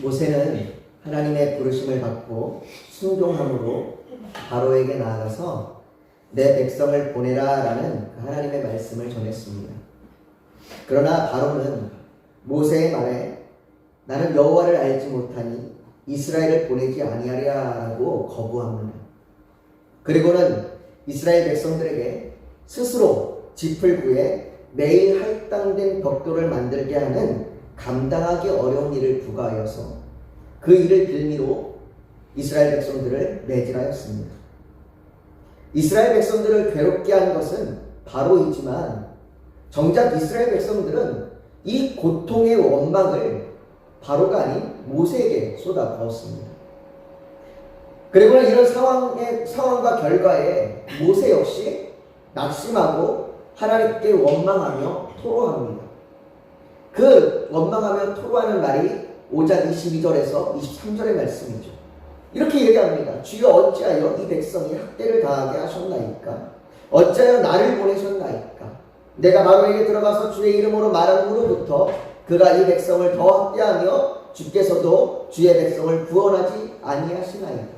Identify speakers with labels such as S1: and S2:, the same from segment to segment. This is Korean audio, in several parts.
S1: 모세는 하나님의 부르심을 받고 순종함으로 바로에게 나아가서 내 백성을 보내라 라는 하나님의 말씀을 전했습니다. 그러나 바로는 모세의 말에 나는 여호와를 알지 못하니 이스라엘을 보내지 아니하리라고 거부합니다. 그리고는 이스라엘 백성들에게 스스로 짚을 구해 매일 할당된 벽돌을 만들게 하는 감당하기 어려운 일을 부과하여서 그 일을 빌미로 이스라엘 백성들을 매질하였습니다. 이스라엘 백성들을 괴롭게 한 것은 바로이지만 정작 이스라엘 백성들은 이 고통의 원망을 바로가 아닌 모세에게 쏟아부었습니다. 그리고는 이런 상황과 결과에 모세 역시 낙심하고 하나님께 원망하며 토로합니다. 그 원망하며 토로하는 말이 5장 22절에서 23절의 말씀이죠. 이렇게 얘기합니다. 주여 어찌하여 이 백성이 학대를 당하게 하셨나이까? 어찌하여 나를 보내셨나이까? 내가 바로에게 들어가서 주의 이름으로 말한 후로부터 그가 이 백성을 더 학대하며 주께서도 주의 백성을 구원하지 아니하시나이까?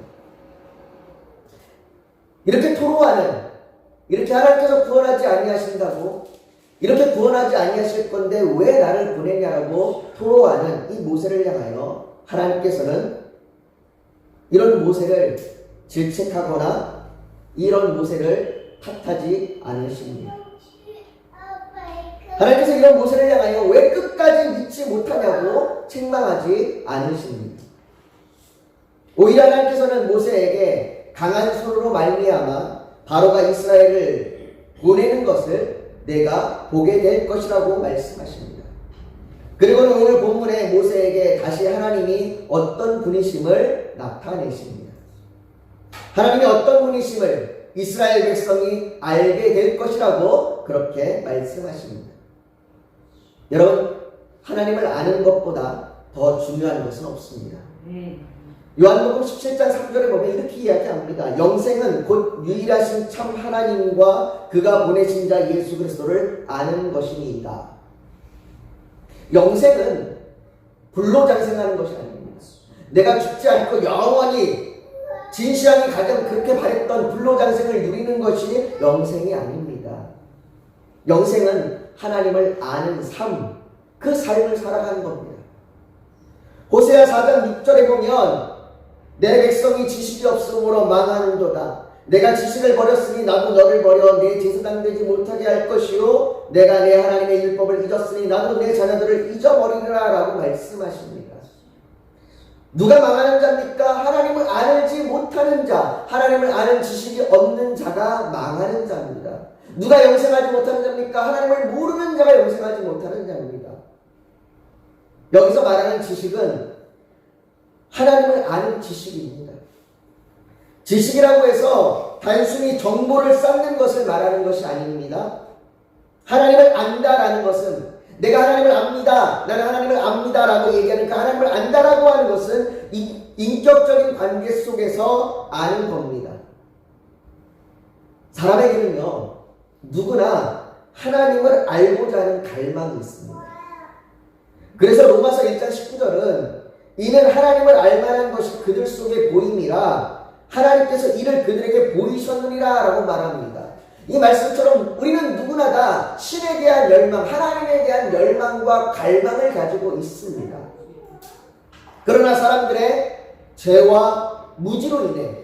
S1: 이렇게 토로하는, 이렇게 하나님께서 구원하지 아니하신다고, 이렇게 구원하지 아니하실 건데 왜 나를 보내냐라고 토로하는 이 모세를 향하여 하나님께서는 이런 모세를 질책하거나 이런 모세를 탓하지 않으십니다. 하나님께서 이런 모세를 향하여 왜 끝까지 믿지 못하냐고 책망하지 않으십니다. 오히려 하나님께서는 모세에게 강한 손으로 말미암아 바로가 이스라엘을 보내는 것을 내가 보게 될 것이라고 말씀하십니다. 그리고는 오늘 본문에 모세에게 다시 하나님이 어떤 분이심을 나타내십니다. 하나님이 어떤 분이심을 이스라엘 백성이 알게 될 것이라고 그렇게 말씀하십니다. 여러분, 하나님을 아는 것보다 더 중요한 것은 없습니다. 요한복음 17장 3절에 보면 이렇게 이야기합니다. 영생은 곧 유일하신 참 하나님과 그가 보내신 자 예수 그리스도를 아는 것이니이다. 영생은 불로장생하는 것이 아닙니다. 내가 죽지 않고 영원히 진시황이 가장 그렇게 바랬던 불로장생을 누리는 것이 영생이 아닙니다. 영생은 하나님을 아는 삶, 그 삶을 살아가는 겁니다. 호세아 4장 6절에 보면 내 백성이 지식이 없으므로 망하는도다. 내가 지식을 버렸으니 나도 너를 버려 내 제사장 되지 못하게 할 것이요 내가 내 하나님의 율법을 잊었으니 나도 내 자녀들을 잊어버리리라 라고 말씀하십니다. 누가 망하는 자입니까? 하나님을 알지 못하는 자, 하나님을 아는 지식이 없는 자가 망하는 자입니다. 누가 영생하지 못하는 자입니까? 하나님을 모르는 자가 영생하지 못하는 자입니다. 여기서 말하는 지식은 하나님을 아는 지식입니다. 지식이라고 해서 단순히 정보를 쌓는 것을 말하는 것이 아닙니다. 하나님을 안다라는 것은 내가 하나님을 압니다. 나는 하나님을 압니다 라고 얘기하니까 하나님을 안다라고 하는 것은 인격적인 관계 속에서 아는 겁니다. 사람에게는요, 누구나 하나님을 알고자 하는 갈망이 있습니다. 그래서 로마서 1장 19절은 이는 하나님을 알만한 것이 그들 속에 보임이라 하나님께서 이를 그들에게 보이셨느니라 라고 말합니다. 이 말씀처럼 우리는 누구나 다 신에 대한 열망, 하나님에 대한 열망과 갈망을 가지고 있습니다. 그러나 사람들의 죄와 무지로 인해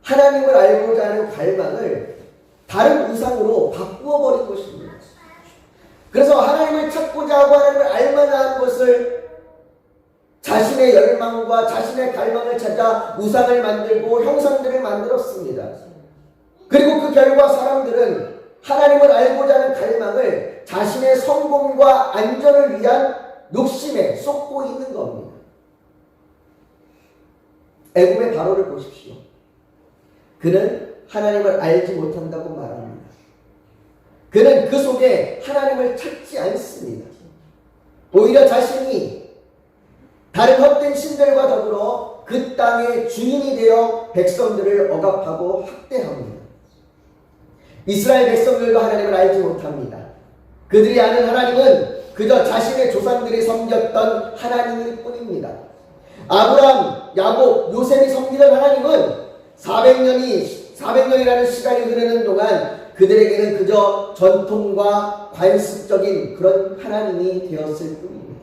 S1: 하나님을 알고자 하는 갈망을 다른 우상으로 바꾸어 버린 것입니다. 그래서 하나님을 찾고자 하고 하나님을 알만한 것을 자신의 열망과 자신의 갈망을 찾아 우상을 만들고 형상들을 만들었습니다. 그리고 그 결과 사람들은 하나님을 알고자 하는 갈망을 자신의 성공과 안전을 위한 욕심에 쏟고 있는 겁니다. 애굽의 바로를 보십시오. 그는 하나님을 알지 못한다고 말합니다. 그는 그 속에 하나님을 찾지 않습니다. 오히려 자신이 다른 헛된 신들과 더불어 그 땅의 주인이 되어 백성들을 억압하고 학대합니다. 이스라엘 백성들도 하나님을 알지 못합니다. 그들이 아는 하나님은 그저 자신의 조상들이 섬겼던 하나님일 뿐입니다. 아브라함, 야곱, 요셉이 섬기던 하나님은 400년이라는 시간이 흐르는 동안 그들에게는 그저 전통과 관습적인 그런 하나님이 되었을 뿐입니다.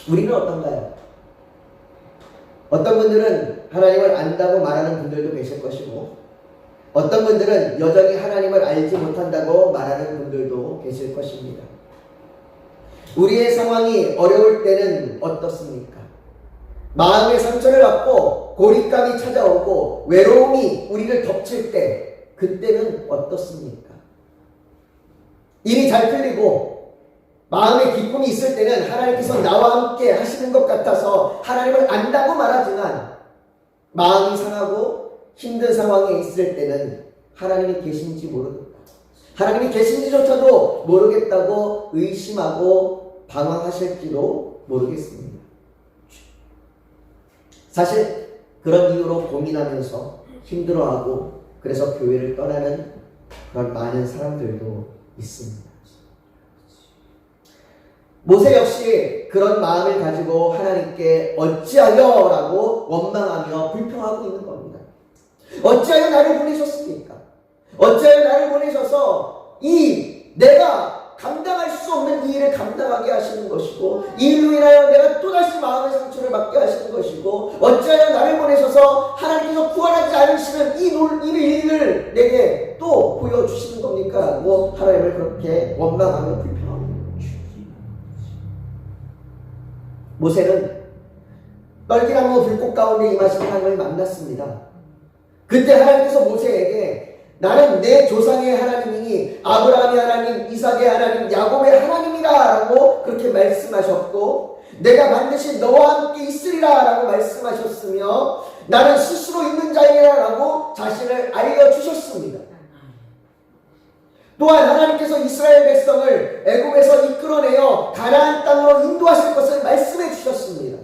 S1: 우리는 어떤가요? 어떤 분들은 하나님을 안다고 말하는 분들도 계실 것이고, 어떤 분들은 여전히 하나님을 알지 못한다고 말하는 분들도 계실 것입니다. 우리의 상황이 어려울 때는 어떻습니까? 마음의 상처를 받고 고립감이 찾아오고 외로움이 우리를 덮칠 때, 그때는 어떻습니까? 일이 잘 풀리고 마음의 기쁨이 있을 때는 하나님께서 나와 함께 하시는 것 같아서 하나님을 안다고 말하지만, 마음이 상하고 힘든 상황에 있을 때는 하나님이 계신지 모르겠다, 하나님이 계신지조차도 모르겠다고 의심하고 방황하실지도 모르겠습니다. 사실 그런 이유로 고민하면서 힘들어하고 그래서 교회를 떠나는 그런 많은 사람들도 있습니다. 모세 역시 그런 마음을 가지고 하나님께 어찌하여 라고 원망하며 불평하고 있는 겁니다. 어찌하여 나를 보내셨습니까? 어찌하여 나를 보내셔서 내가 감당할 수 없는 이 일을 감당하게 하시는 것이고, 이 일로 인하여 내가 또다시 마음의 상처를 받게 하시는 것이고, 어찌하여 나를 보내셔서 하나님께서 구원하지 않으시는 이 일을 내게 또 보여주시는 겁니까? 라고 하나님을 그렇게 원망하며 불평합니다. 모세는 떨기나무 불꽃 가운데 임하신 하나님을 만났습니다. 그때 하나님께서 모세에게 나는 내 조상의 하나님이니 아브라함의 하나님, 이삭의 하나님, 야곱의 하나님이라 라고 그렇게 말씀하셨고, 내가 반드시 너와 함께 있으리라 라고 말씀하셨으며, 나는 스스로 있는 자이라 라고 자신을 알려주셨습니다. 또한 하나님께서 이스라엘 백성을 애굽에서 이끌어내어 가나안 땅으로 인도하실 것을 말씀해 주셨습니다.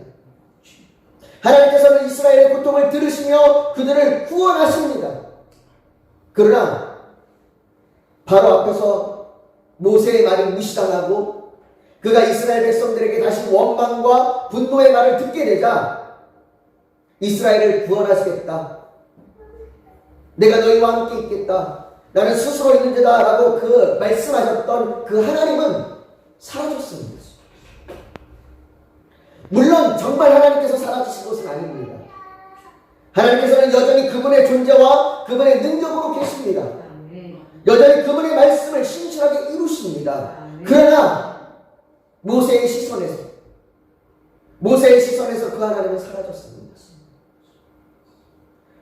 S1: 하나님께서는 이스라엘의 고통을 들으시며 그들을 구원하십니다. 그러나 바로 앞에서 모세의 말이 무시당하고 그가 이스라엘 백성들에게 다시 원망과 분노의 말을 듣게 되자, 이스라엘을 구원하시겠다, 내가 너희와 함께 있겠다, 나는 스스로 있는 자다 라고 그 말씀하셨던 그 하나님은 사라졌습니다. 물론 정말 하나님께서 사라지신 것은 아닙니다. 하나님께서는 여전히 그분의 존재와 그분의 능력으로 계십니다. 여전히 그분의 말씀을 신실하게 이루십니다. 그러나 모세의 시선에서 그 하나님은 사라졌습니다.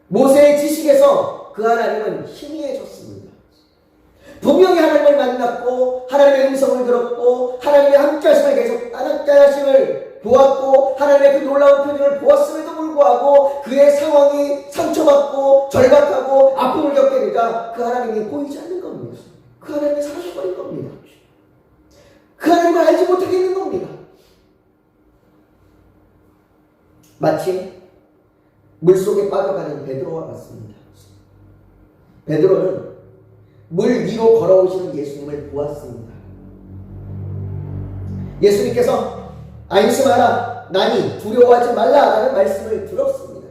S1: 모세의 지식에서 그 하나님은 희미해졌습니다. 분명히 하나님을 만났고 하나님의 음성을 들었고 하나님의 함께 하심을 계속 함께 하심을 보았고 하나님의 그 놀라운 표정을 보았음에도 불구하고 그의 상황이 상처받고 절박하고 아픔을 겪게 되자 그 하나님이 보이지 않는 겁니다. 그 하나님이 사라져버린 겁니다. 그 하나님을 알지 못하게 있는 겁니다. 마치 물속에 빠져가는 베드로와 같습니다. 베드로는 물 위로 걸어오시는 예수님을 보았습니다. 예수님께서 안심하라, 나니 두려워하지 말라라는 말씀을 들었습니다.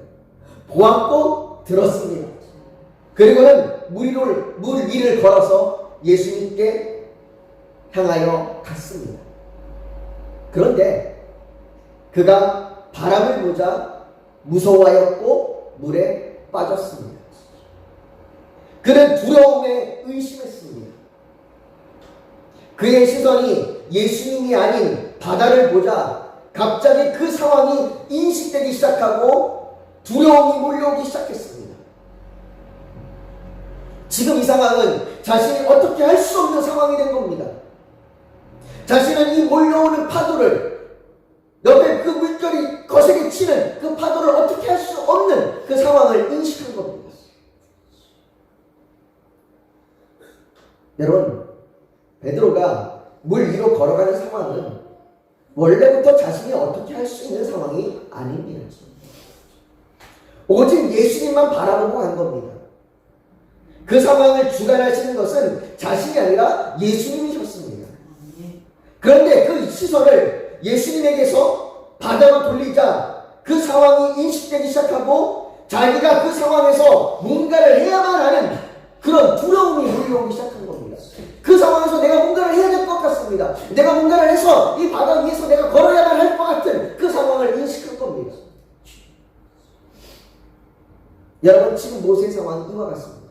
S1: 보았고 들었습니다. 그리고는 물 위를 걸어서 예수님께 향하여 갔습니다. 그런데 그가 바람을 보자 무서워하였고 물에 빠졌습니다. 그는 두려움에 의심했습니다. 그의 시선이 예수님이 아닌 바다를 보자 갑자기 그 상황이 인식되기 시작하고 두려움이 몰려오기 시작했습니다. 지금 이 상황은 자신이 어떻게 할 수 없는 상황이 된 겁니다. 자신은 이 몰려오는 파도를, 옆에 그 물결이 거세게 치는 그 파도를 어떻게 할 수 없는 그 상황을 인식한 겁니다. 여러분, 베드로가 물 위로 걸어가는 상황은 원래부터 자신이 어떻게 할 수 있는 상황이 아닙니다. 오직 예수님만 바라보고 간 겁니다. 그 상황을 주관하시는 것은 자신이 아니라 예수님이셨습니다. 그런데 그 시선을 예수님에게서 바다로 돌리자 그 상황이 인식되기 시작하고 자기가 그 상황에서 뭔가를 해야만 하는 그런 두려움이 몰려오기 시작한 겁니다. 그 상황에서 내가 뭔가를 해야 될 것 같습니다. 내가 뭔가를 해서 이 바다 위에서 내가 걸어야만 할 것 같은 그 상황을 인식한 겁니다. 여러분, 지금 모세의 상황이 이와 같습니다.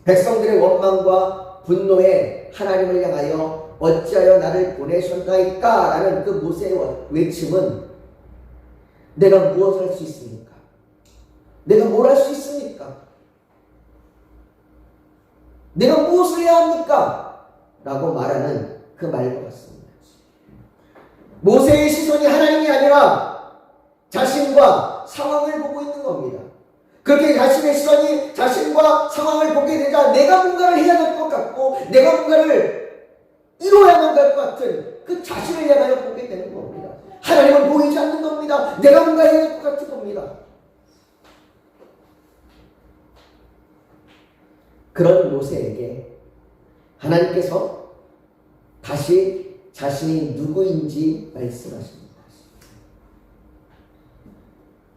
S1: 백성들의 원망과 분노에 하나님을 향하여 어찌하여 나를 보내셨나이까? 라는 그 모세의 외침은 내가 무엇을 할 수 있습니까? 내가 뭘 할 수 있습니까? 내가 무엇을 해야 합니까? 라고 말하는 그 말과 같습니다. 모세의 시선이 하나님이 아니라 자신과 상황을 보고 있는 겁니다. 그렇게 자신의 시선이 자신과 상황을 보게 되자 내가 뭔가를 해야 될 것 같고 내가 뭔가를 이루어야만 될 것 같은 그 자신을 향하여 보게 되는 겁니다. 하나님은 보이지 않는 겁니다. 내가 뭔가 해야 될 것 같은 겁니다. 그런 모세에게 하나님께서 다시 자신이 누구인지 말씀하십니다.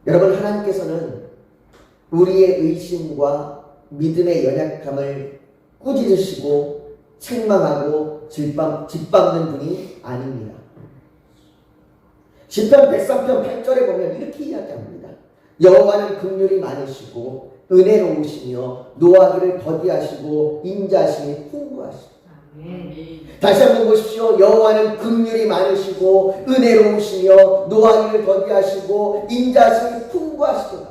S1: 여러분, 하나님께서는 우리의 의심과 믿음의 연약함을 꾸짖으시고 책망하고 짓밟는 분이 아닙니다. 시편 103편 8절에 보면 이렇게 이야기합니다. 여호와는 긍휼이 많으시고 은혜로우시며 노하기를 더디하시고 인자심이 풍부하시다. 다시 한번 보십시오. 여호와는 긍휼이 많으시고 은혜로우시며 노하기를 더디하시고 인자심이 풍부하시도다.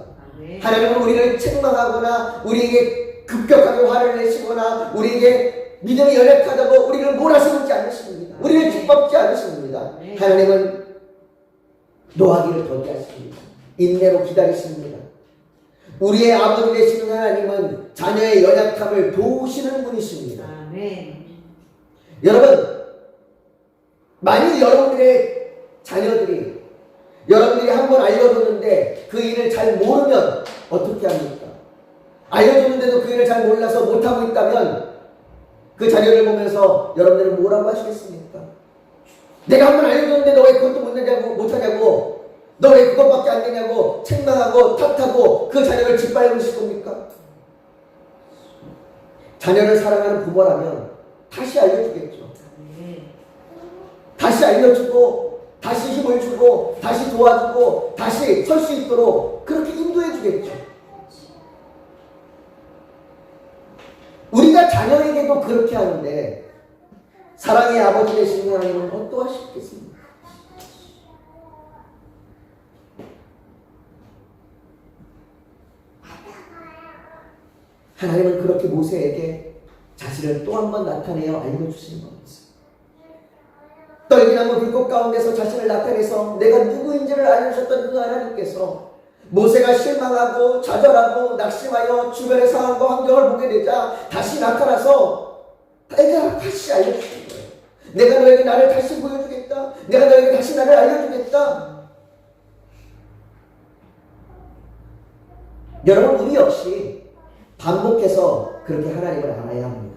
S1: 하나님은 우리를 책망하거나 우리에게 급격하게 화를 내시거나 우리에게 믿음이 연약하다고 우리를 몰아세우지 않으십니다. 우리를 짓밟지 않으십니다. 하나님은 노하기를 더디하십니다. 인내로 기다리십니다. 우리의 아버지 되시는 하나님은 자녀의 연약함을 도우시는 분이십니다. 아멘. 여러분, 만일 여러분들의 자녀들이 여러분들이 한번 알려줬는데 그 일을 잘 모르면 어떻게 합니까? 알려줬는데도 그 일을 잘 몰라서 못하고 있다면 그 자녀를 보면서 여러분들은 뭐라고 하시겠습니까? 내가 한번 알려줬는데 너 왜 그것도 못하냐고 너 왜 그것밖에 안 되냐고 책망하고 탓하고 그 자녀를 짓밟으실 겁니까? 자녀를 사랑하는 부모라면 다시 알려주겠죠. 다시 알려주고 다시 힘을 주고 다시 도와주고 다시 설 수 있도록 그렇게 인도해 주겠죠. 우리가 자녀에게도 그렇게 하는데 사랑의 아버지 되신 하나님은 어떠하시겠습니까? 하나님은 그렇게 모세에게 자신을 또 한 번 나타내어 알려주시는 겁니다. 떨기나무 불꽃 가운데서 자신을 나타내서 내가 누구인지를 알려주셨던 그 하나님께서 모세가 실망하고 좌절하고 낙심하여 주변의 상황과 환경을 보게 되자 다시 나타나서 내가 다시 알려주신 거예요. 내가 너에게 나를 다시 보여주겠다. 내가 너에게 다시 나를 알려주겠다. 여러분, 우리 역시 반복해서 그렇게 하나님을 알아야 합니다.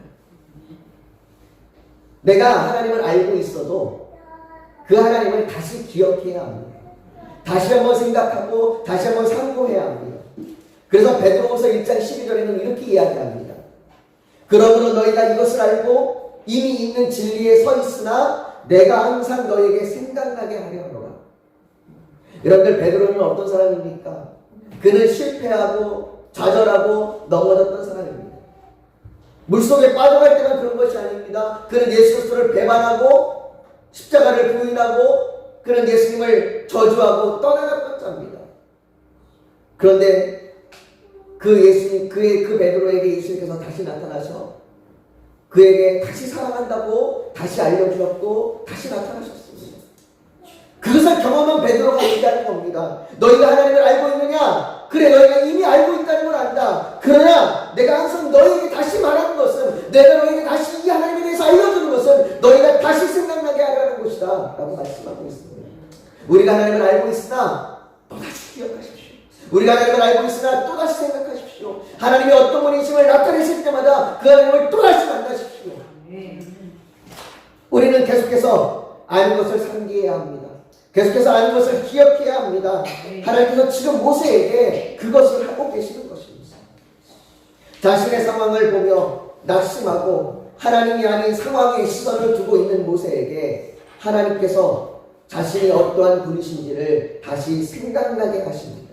S1: 내가 하나님을 알고 있어도 그 하나님을 다시 기억해야 합니다. 다시 한번 생각하고 다시 한번 상고해야 합니다. 그래서 베드로후서 1장 12절에는 이렇게 이야기합니다. 그러므로 너희가 이것을 알고 이미 있는 진리에 서 있으나 내가 항상 너에게 생각나게 하려 하노라. 여러분들, 베드로는 어떤 사람입니까? 그는 실패하고 좌절하고 넘어졌던 사람입니다. 물속에 빠져갈 때만 그런 것이 아닙니다. 그는 예수 그리스도를 배반하고 십자가를 부인하고 그는 예수님을 저주하고 떠나갔던 자입니다. 그런데 그 베드로에게 예수님께서 다시 나타나셔 그에게 다시 사랑한다고 다시 알려주었고 다시 나타나셨습니다. 그것을 경험한 베드로가 얘기하는 겁니다. 너희가 하나님을 알고 있느냐? 그래, 너희가 이미 알고 있다는 걸 안다. 그러나 내가 항상 너희에게 다시 말하는 것은, 내가 너희에게 다시 이 하나님에 대해서 알려주는 것은 너희가 다시 생각나게 하려는 것이다 라고 말씀하고 있습니다. 우리가 하나님을 알고 있으나 또다시 기억하십시오. 우리가 하나님을 알고 있으나 또다시 생각하십시오. 하나님이 어떤 분이심을 나타내실 때마다 그 하나님을 또다시 만나십시오. 우리는 계속해서 아는 것을 상기해야 합니다. 계속해서 아는 것을 기억해야 합니다. 하나님께서 지금 모세에게 그것을 하고 계시는 것입니다. 자신의 상황을 보며 낙심하고 하나님이 아닌 상황에 시선을 두고 있는 모세에게 하나님께서 자신이 어떠한 분이신지를 다시 생각나게 하십니다.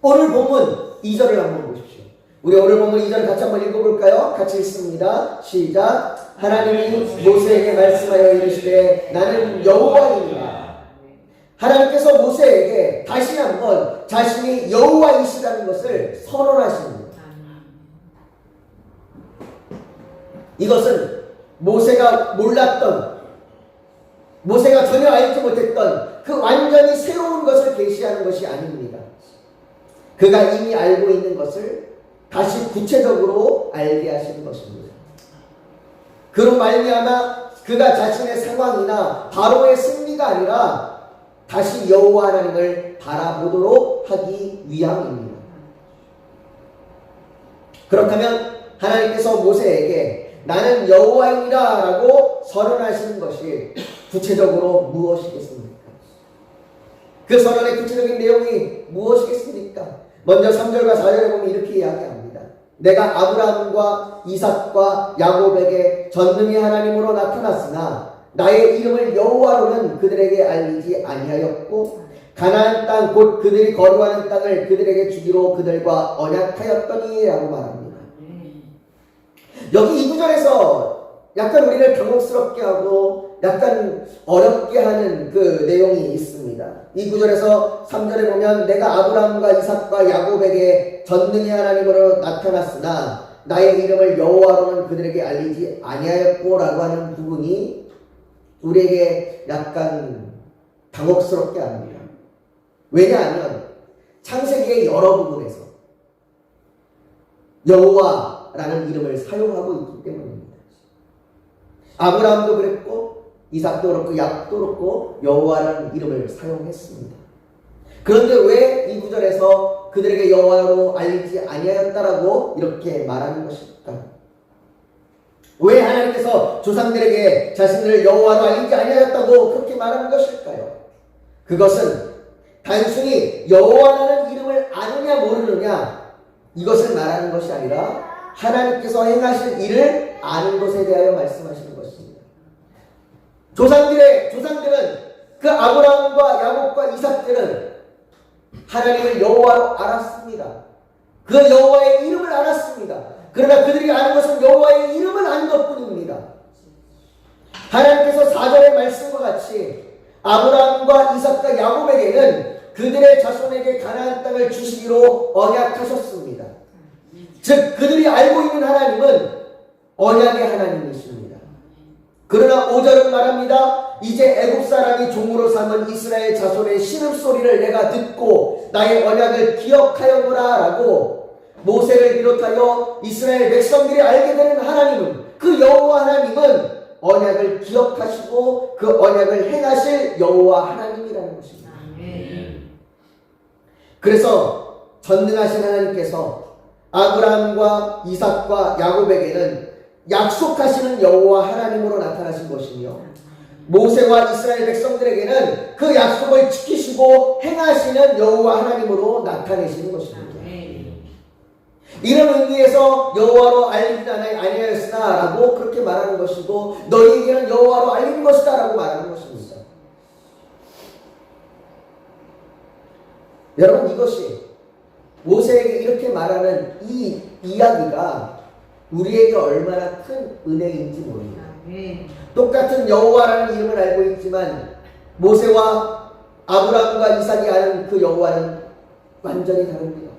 S1: 오늘 본문 2절을 한번 보십시오. 우리 오늘 본문 2절 같이 한번 읽어볼까요? 같이 읽습니다. 시작. 하나님이 모세에게 말씀하여 이르시되 나는 여호와이니라. 하나님께서 모세에게 다시 한번 자신이 여호와이시라는 것을 선언하십니다. 이것은 모세가 몰랐던, 모세가 전혀 알지 못했던 그 완전히 새로운 것을 계시하는 것이 아닙니다. 그가 이미 알고 있는 것을 다시 구체적으로 알게 하시는 것입니다. 그로 말미암아 그가 자신의 상황이나 바로의 승리가 아니라 다시 여호와 하나님을 바라보도록 하기 위함입니다. 그렇다면 하나님께서 모세에게 나는 여호와이니라 라고 선언하시는 것이 구체적으로 무엇이겠습니까? 그 선언의 구체적인 내용이 무엇이겠습니까? 먼저 3절과 4절에 보면 이렇게 이야기합니다. 내가 아브라함과 이삭과 야곱에게 전능의 하나님으로 나타났으나 나의 이름을 여호와로는 그들에게 알리지 아니하였고 가나안 땅 곧 그들이 거류하는 땅을 그들에게 주기로 그들과 언약하였더니 라고 말합니다. 여기 이 구절에서 약간 우리를 당혹스럽게 하고 약간 어렵게 하는 그 내용이 있습니다. 이 구절에서 3절에 보면 내가 아브라함과 이삭과 야곱에게 전능의 하나님으로 나타났으나 나의 이름을 여호와로는 그들에게 알리지 아니하였고 라고 하는 부분이 우리에게 약간 당혹스럽게 합니다. 왜냐하면 창세기의 여러 부분에서 여호와라는 이름을 사용하고 있기 때문입니다. 아브라함도 그랬고 이삭도 그렇고 야곱도 그렇고 여호와라는 이름을 사용했습니다. 그런데 왜 이 구절에서 그들에게 여호와로 알리지 아니하였다라고 이렇게 말하는 것일까? 왜 하나님께서 조상들에게 자신들을 여호와로 알리지 아니하였다고 그렇게 말하는 것일까요? 그것은 단순히 여호와라는 이름을 아느냐 모르느냐 이것을 말하는 것이 아니라 하나님께서 행하실 일을 아는 것에 대하여 말씀하시는 것입니다. 조상들은 그 아브라함과 야곱과 이삭들은 하나님을 여호와로 알았습니다. 그 여호와의 이름을 알았습니다. 그러나 그들이 아는 것은 여호와의 이름을 아는 것뿐입니다. 하나님께서 4절의 말씀과 같이 아브라함과 이삭과 야곱에게는 그들의 자손에게 가나안 땅을 주시기로 언약하셨습니다. 즉 그들이 알고 있는 하나님은 언약의 하나님이십니다. 그러나 5절은 말합니다. 이제 애굽 사람이 종으로 삼은 이스라엘 자손의 신음소리를 내가 듣고 나의 언약을 기억하여노라 라고 모세를 비롯하여 이스라엘 백성들이 알게 되는 하나님은 그 여호와 하나님은 언약을 기억하시고 그 언약을 행하실 여호와 하나님이라는 것입니다. 그래서 전능하신 하나님께서 아브라함과 이삭과 야곱에게는 약속하시는 여호와 하나님으로 나타나신 것이며 모세와 이스라엘 백성들에게는 그 약속을 지키시고 행하시는 여호와 하나님으로 나타내시는 것입니다. 이런 의미에서 여호와로 알리지 아니하였으나 라고 그렇게 말하는 것이고 너희에게는 여호와로 알리는 것이다 라고 말하는 것입니다. 여러분 이것이 모세에게 이렇게 말하는 이 이야기가 우리에게 얼마나 큰 은혜인지 모릅니다. 똑같은 여호와라는 이름을 알고 있지만 모세와 아브라함과 이삭이 아는 그 여호와는 완전히 다릅니다.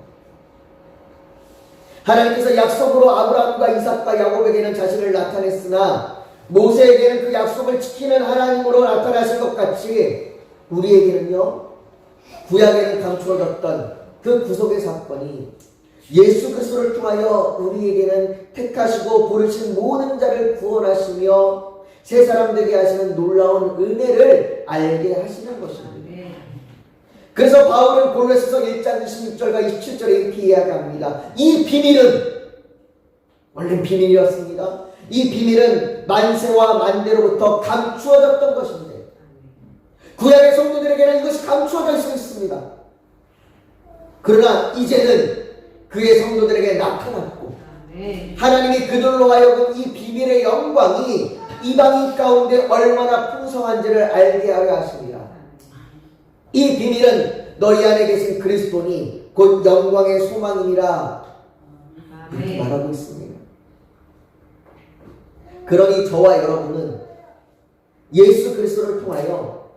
S1: 하나님께서 약속으로 아브라함과 이삭과 야곱에게는 자신을 나타냈으나 모세에게는 그 약속을 지키는 하나님으로 나타나신 것 같이 우리에게는요 구약에는 감추어졌던 그 구속의 사건이 예수 그리스도를 통하여 우리에게는 택하시고 부르신 모든 자를 구원하시며 새 사람들에게 하시는 놀라운 은혜를 알게 하시는 것입니다. 그래서 바울은 골로새서 1장 26절과 27절에 이렇게 이야기합니다. 이 비밀은 원래 비밀이었습니다. 이 비밀은 만세와 만대로부터 감추어졌던 것인데 구약의 성도들에게는 이것이 감추어져 있습니다. 그러나 이제는 그의 성도들에게 나타났고 하나님이 그들로 하여금 이 비밀의 영광이 이방인 가운데 얼마나 풍성한지를 알게 하려 하십니다. 이 비밀은 너희 안에 계신 그리스도니 곧 영광의 소망이니라 이렇게 말하고 있습니다. 그러니 저와 여러분은 예수 그리스도를 통하여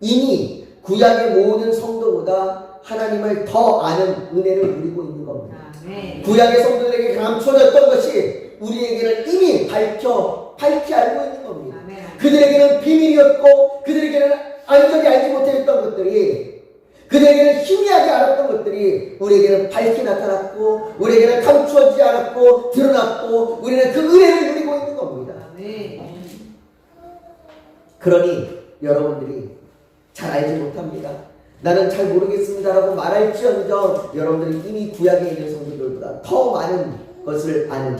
S1: 이미 구약의 모든 성도보다 하나님을 더 아는 은혜를 누리고 있는 겁니다. 구약의 성도들에게 감춰졌던 것이 우리에게는 이미 밝히 알고 있는 겁니다. 그들에게는 비밀이었고 그들에게는 완전히 알지 못했던 것들이 그들에게는 희미하게 알았던 것들이 우리에게는 밝히 나타났고 우리에게는 감추어지지 않았고 드러났고 우리는 그 은혜를 누리고 있는 겁니다. 그러니 여러분들이 잘 알지 못합니다. 나는 잘 모르겠습니다라고 말할지언정 여러분들이 이미 구약에 있는 성도들보다 더 많은 것을 아는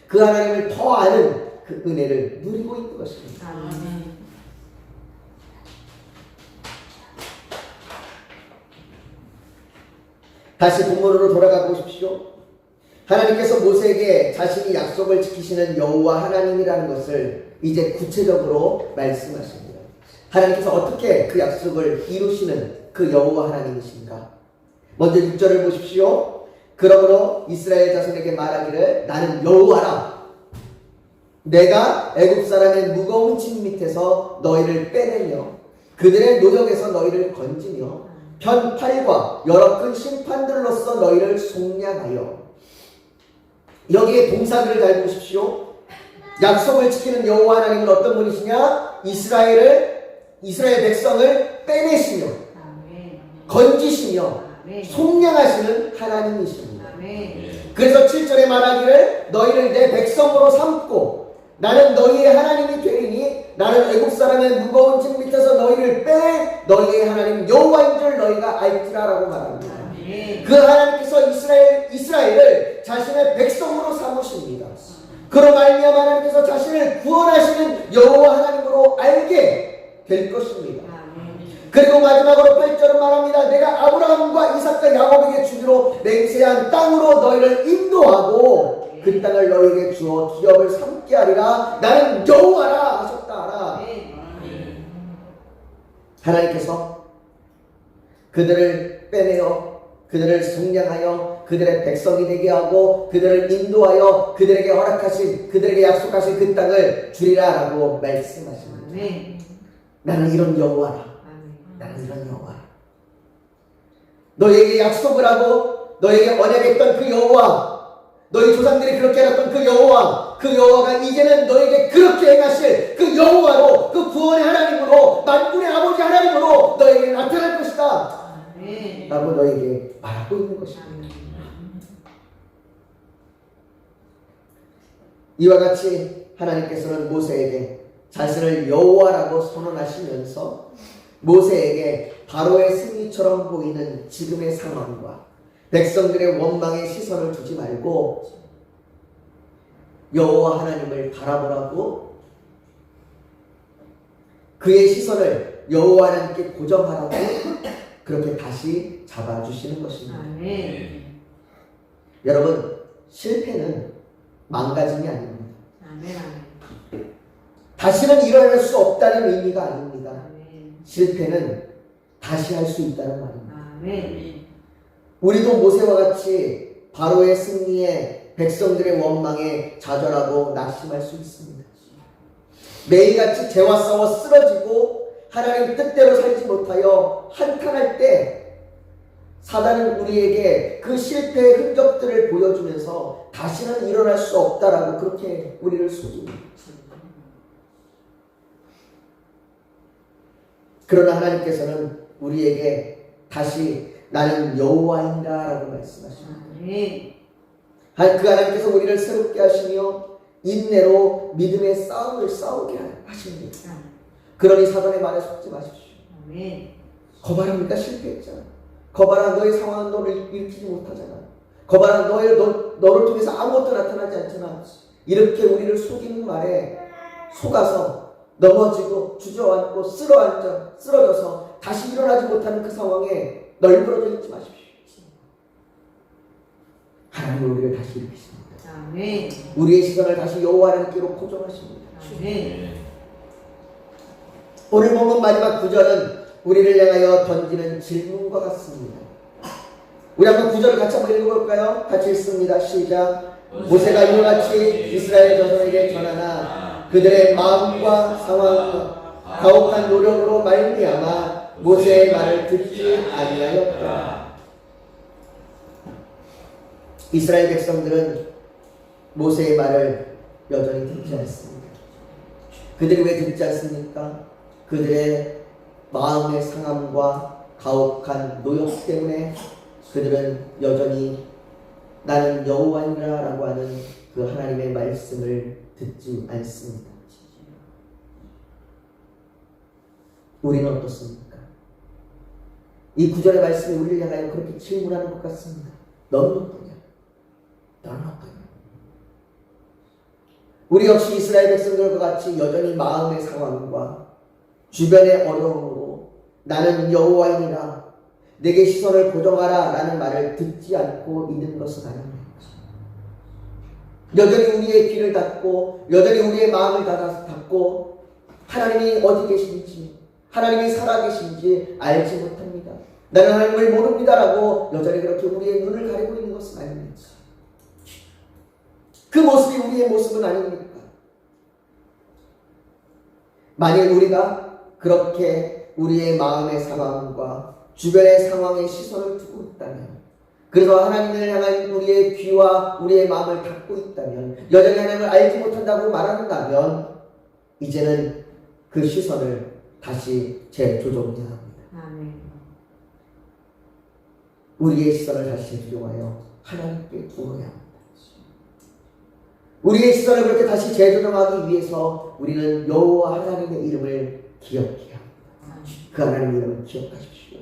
S1: 그 하나님을 더 아는 그 은혜를 누리고 있는 것입니다. 다시 본문으로 돌아가 보십시오. 하나님께서 모세에게 자신이 약속을 지키시는 여호와 하나님이라는 것을 이제 구체적으로 말씀하십니다. 하나님께서 어떻게 그 약속을 이루시는 그 여호와 하나님이신가? 먼저 6절을 보십시오. 그러므로 이스라엘 자손에게 말하기를 나는 여호와라. 내가 애굽 사람의 무거운 짐 밑에서 너희를 빼내며 그들의 노역에서 너희를 건지며 편팔과 여러 큰 심판들로서 너희를 속량하여. 여기에 동사들을 잘 보십시오. 약속을 지키는 여호와 하나님은 어떤 분이시냐? 이스라엘 백성을 빼내시며 건지시며 속량하시는 하나님이십니다. 그래서 7절에 말하기를 너희를 내 백성으로 삼고 나는 너희의 하나님이 되리니 나는 애굽 사람의 무거운 짐 밑에서 너희를 빼 너희의 하나님 여호와인 줄 너희가 알지라라고 말합니다. 그 하나님께서 이스라엘을 자신의 백성으로 삼으십니다. 그로 말미암아 하나님께서 자신을 구원하시는 여호와 하나님으로 알게 될 것입니다. 그리고 마지막으로 8절은 말합니다. 내가 아브라함과 이삭과 야곱에게 주기로 맹세한 땅으로 너희를 인도하고 그 땅을 너희에게 주어 기업을 삼게 하리라. 나는 여호와라 하셨다. 하나님께서 그들을 빼내어 그들을 속량하여 그들의 백성이 되게 하고 그들을 인도하여 그들에게 허락하신 그들에게 약속하신 그 땅을 주리라 라고 말씀하십니다. 나는 이런 여호와라. 나는 이런 여호와라. 너에게 약속을 하고 너에게 언약했던 그 여호와, 너희 조상들이 그렇게 해놨던 그 여호와가 이제는 너에게 그렇게 행하실 그 여호와로, 그 구원의 하나님으로, 만군의 아버지 하나님으로 너에게 나타날 것이다 라고 너에게 말하고 있는 것입니다. 이와 같이 하나님께서는 모세에게 자신을 여호와라고 선언하시면서 모세에게 바로의 승리처럼 보이는 지금의 상황과 백성들의 원망에 시선을 두지 말고 여호와 하나님을 바라보라고, 그의 시선을 여호와 하나님께 고정하라고 그렇게 다시 잡아주시는 것입니다. 여러분, 실패는 망가짐이 아닙니다. 다시는 일어날 수 없다는 의미가 아닙니다. 실패는 다시 할 수 있다는 말입니다. 우리도 모세와 같이 바로의 승리에 백성들의 원망에 좌절하고 낙심할 수 있습니다. 매일같이 죄와 싸워 쓰러지고 하나님 뜻대로 살지 못하여 한탄할 때 사단은 우리에게 그 실패의 흔적들을 보여주면서 다시는 일어날 수 없다라고 그렇게 우리를 속입니다. 그러나 하나님께서는 우리에게 다시 나는 여호와인가 라고 말씀하십니다. 그 하나님께서 우리를 새롭게 하시며 인내로 믿음의 싸움을 싸우게 하십니다. 그러니 사단의 말에 속지 마십시오. 거봐라, 실패했잖아. 거봐라, 너의 상황은 너를 일으키지 못하잖아. 거봐라, 너를 통해서 아무것도 나타나지 않잖아. 이렇게 우리를 속이는 말에 속아서 넘어지고 주저앉고 쓰러져서 다시 일어나지 못하는 그 상황에 널브러져 있지 마십시오. 하나님은 우리를 다시 일으키십니다.
S2: 아멘.
S1: 우리의 시선을 다시 여호와 하나님께로 고정하십니다.
S2: 아멘.
S1: 오늘 본문 마지막 구절은 우리를 향하여 던지는 질문과 같습니다. 우리 한번 구절을 같이 한번 읽어볼까요? 같이 읽습니다. 시작. 모세가 이와 같이 이스라엘 자손에게 전하나 그들의 마음과 상황과 가혹한 노력으로 말미암아 모세의 말을 듣지 아니하였다. 이스라엘 백성들은 모세의 말을 여전히 듣지 않습니다. 그들이 왜 듣지 않습니까? 그들의 마음의 상함과 가혹한 노역 때문에 그들은 여전히 나는 여호와니라 라고 하는 그 하나님의 말씀을 듣지 않습니다. 우리는 어떻습니까? 이 구절의 말씀이 우리를 향하여 그렇게 질문하는 것 같습니다. 너는 어떠냐? 너는 어떠냐? 우리 역시 이스라엘 백성들과 같이 여전히 마음의 상황과 주변의 어려움으로 나는 여호와이니라 내게 시선을 고정하라 라는 말을 듣지 않고 있는 것은 아닙니다. 여전히 우리의 귀를 닫고 여전히 우리의 마음을 닫고 하나님이 어디 계신지 하나님이 살아계신지 알지 못합니다. 나는 하나님을 모릅니다라고 여전히 그렇게 우리의 눈을 가리고 있는 것은 아닙니다. 그 모습이 우리의 모습은 아닙니까? 만일 우리가 그렇게 우리의 마음의 상황과 주변의 상황에 시선을 두고 있다면, 그래서 하나님을 향한 우리의 귀와 우리의 마음을 닫고 있다면, 여전히 하나님을 알지 못한다고 말한다면 이제는 그 시선을 다시 재조정해야 합니다.
S2: 아멘.
S1: 우리의 시선을 다시 재조정하여 하나님께 구해야 합니다. 우리의 시선을 그렇게 다시 재조정하기 위해서 우리는 여호와 하나님의 이름을 기억해야 합니다. 그 하나님의 이름을 기억하십시오.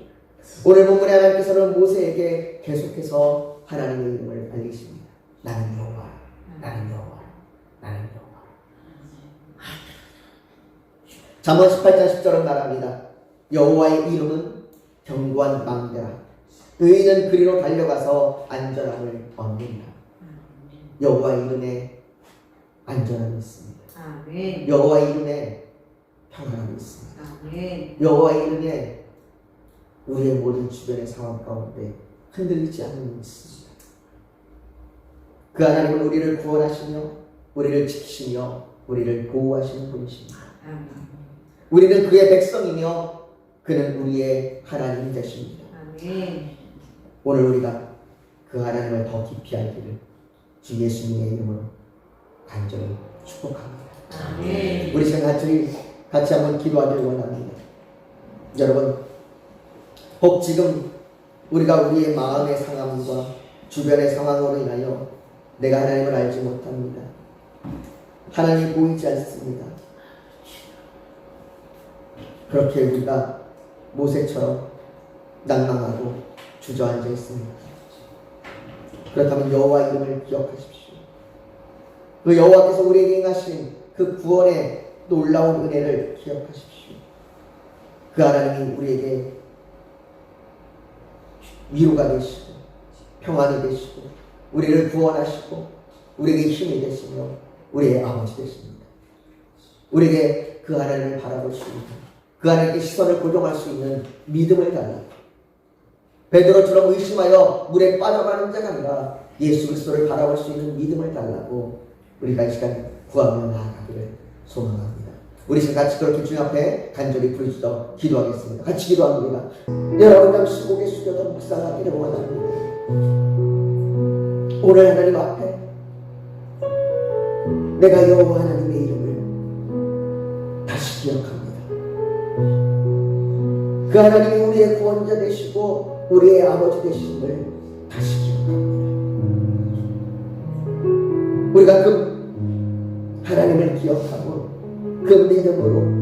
S1: 오늘 본문에 하나님께서는 모세에게 계속해서 하나님의 이름을 알리십니다. 나는 여호와, 나는 여호와, 나는 여호와. 잠언 18장 10절은 말합니다. 여호와의 이름은 견고한 망대라. 의인은 그리로 달려가서 안전함을 얻는다. 여호와의 이름에 안전함이 있습니다.
S2: 아멘.
S1: 여호와의 이름에 평안함이 있습니다.
S2: 아멘.
S1: 여호와의 이름에 우리의 모든 주변의 상황 가운데 흔들리지 않는 힘이 있습니다. 그 하나님은 우리를 구원하시며 우리를 지키시며 우리를 보호하시는 분이십니다.
S2: 아멘.
S1: 우리는 그의 백성이며 그는 우리의 하나님 되십니다.
S2: 아멘.
S1: 오늘 우리가 그 하나님을 더 깊이 알기를 주 예수님의 이름으로 간절히 축복합니다.
S2: 아멘.
S1: 우리 시간 같이 한번 기도하길 원합니다. 여러분, 혹 지금 우리가 우리의 마음의 상함과 주변의 상황으로 인하여 내가 하나님을 알지 못합니다. 하나님이 보이지 않습니다. 그렇게 우리가 모세처럼 낭망하고 주저앉아 있습니다. 그렇다면 여호와 이름을 기억하십시오. 그 여호와께서 우리에게 행하신 그 구원의 놀라운 은혜를 기억하십시오. 그 하나님이 우리에게 위로가 되시고 평안이 되시고 우리를 구원하시고 우리에게 힘이 되시며 우리의 아버지 되십니다. 우리에게 그 하나님을 바라볼 수 있는, 그 하나님께 시선을 고정할 수 있는 믿음을 달라고, 베드로처럼 의심하여 물에 빠져가는 자가 아니라 예수 그리스도를 바라볼 수 있는 믿음을 달라고 우리가 이 시간 구하며 나아가기를 소망합니다. 우리 지금 같이 그렇게 주님 앞에 간절히 부르짖어 기도하겠습니다. 같이 기도합니다. 여러분 잠시 고개 숙여서 묵상하기를 원합니다. 오늘 하나님 앞에 내가 여호와 하나님의 이름을 다시 기억합니다. 그 하나님이 우리의 구원자 되시고 우리의 아버지 되심을 다시 기억합니다. 우리가 그 하나님을 기억하고 그 믿음으로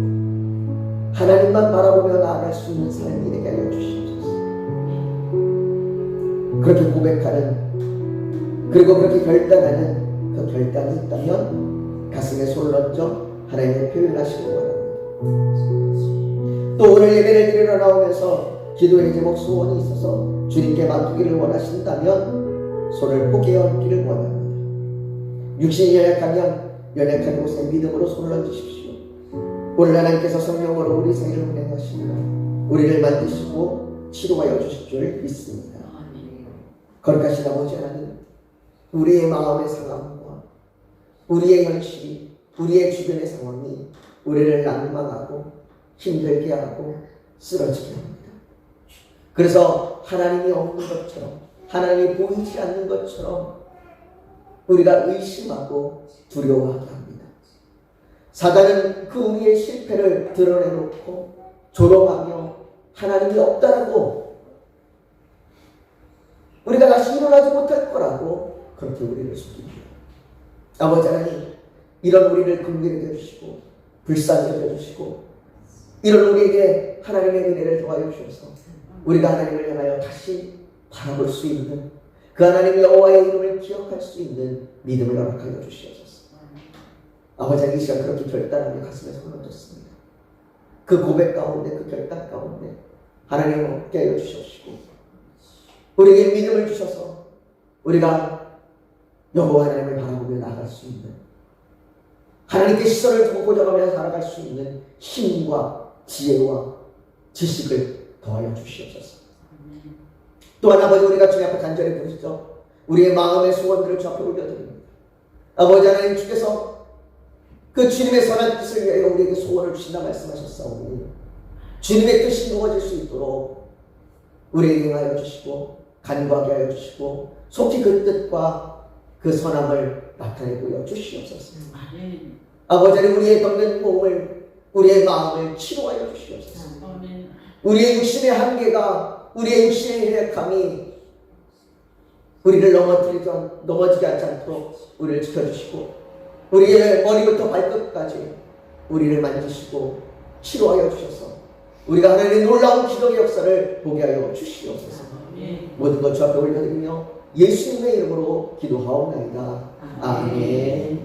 S1: 하나님만 바라보며 나아갈 수 있는 삶이 되게 하여 주시옵소서. 그렇게 고백하는, 그리고 그렇게 결단하는 그 그 결단이 있다면 가슴에 손을 얹어 하나님의 표현하시기 바랍니다. 또 오늘 예배를 드리러 나오면서 기도의 제목 소원이 있어서 주님께 맡기기를 원하신다면 손을 포기해 얹기를 원합니다. 육신이 연약하면 연약한 곳에 믿음으로 손을 얹으십시오. 오늘 하나님께서 성령으로 우리 사이를 운행하시며 우리를 만드시고 치료하여 주실 줄 믿습니다. 거룩하신 아버지 하나님, 우리의 마음의 상황과 우리의 현실이, 우리의 주변의 상황이 우리를 낭망하고 힘들게 하고 쓰러지게 합니다. 그래서 하나님이 없는 것처럼, 하나님이 보이지 않는 것처럼 우리가 의심하고 두려워하게 합니다. 사단은 그 우리의 실패를 드러내놓고 조롱하며 하나님이 없다라고, 우리가 다시 일어나지 못할 거라고 그렇게 우리를 속입니다. 아버지 하나님, 이런 우리를 긍휼히 여주시고 불쌍히 여주시고 이런 우리에게 하나님의 은혜를 더하여 주셔서 우리가 하나님을 향하여 다시 바라볼 수 있는, 그 하나님 여호와의 이름을 기억할 수 있는 믿음을 허락하여 주시옵소서. 아버지 하나님, 이 시간 그렇게 결단하며 가슴에 손을 얹었습니다. 그 고백 가운데, 그 결단 가운데 하나님 함께 하여 주시옵시고 우리에게 믿음을 주셔서 우리가 여호와 하나님을 바라보며 나아갈 수 있는, 하나님께 시선을 두고 고정하며 살아갈 수 있는 힘과 지혜와 지식을 더하여 주시옵소서. 또한 아버지, 우리가 주님 앞에 간절히 부르시죠. 우리의 마음의 소원들을 주 앞에 올려드립니다. 아버지 하나님, 주께서 그 주님의 선한 뜻을 위하여 우리에게 소원을 주신다 말씀하셨사오니 주님의 뜻이 이루어질 수 있도록 우리에게 하여 주시고 간구하게 하여 주시고 속히 그 뜻과 그 선함을 나타내고 주시옵소서. 아버지 하나님, 우리의 덮는 몸을, 우리의 마음을 치료하여 주시옵소서. 우리의 육신의 한계가, 우리의 육신의 연약함이 우리를 넘어지게 하지 않도록 우리를 지켜주시고 우리의 머리부터 발끝까지 우리를 만지시고 치료하여 주셔서 우리가 하나님의 놀라운 기적의 역사를 보게 하여 주시옵소서. 모든 것 주 앞에 올려드리며 예수님의 이름으로 기도하옵나이다. 아멘.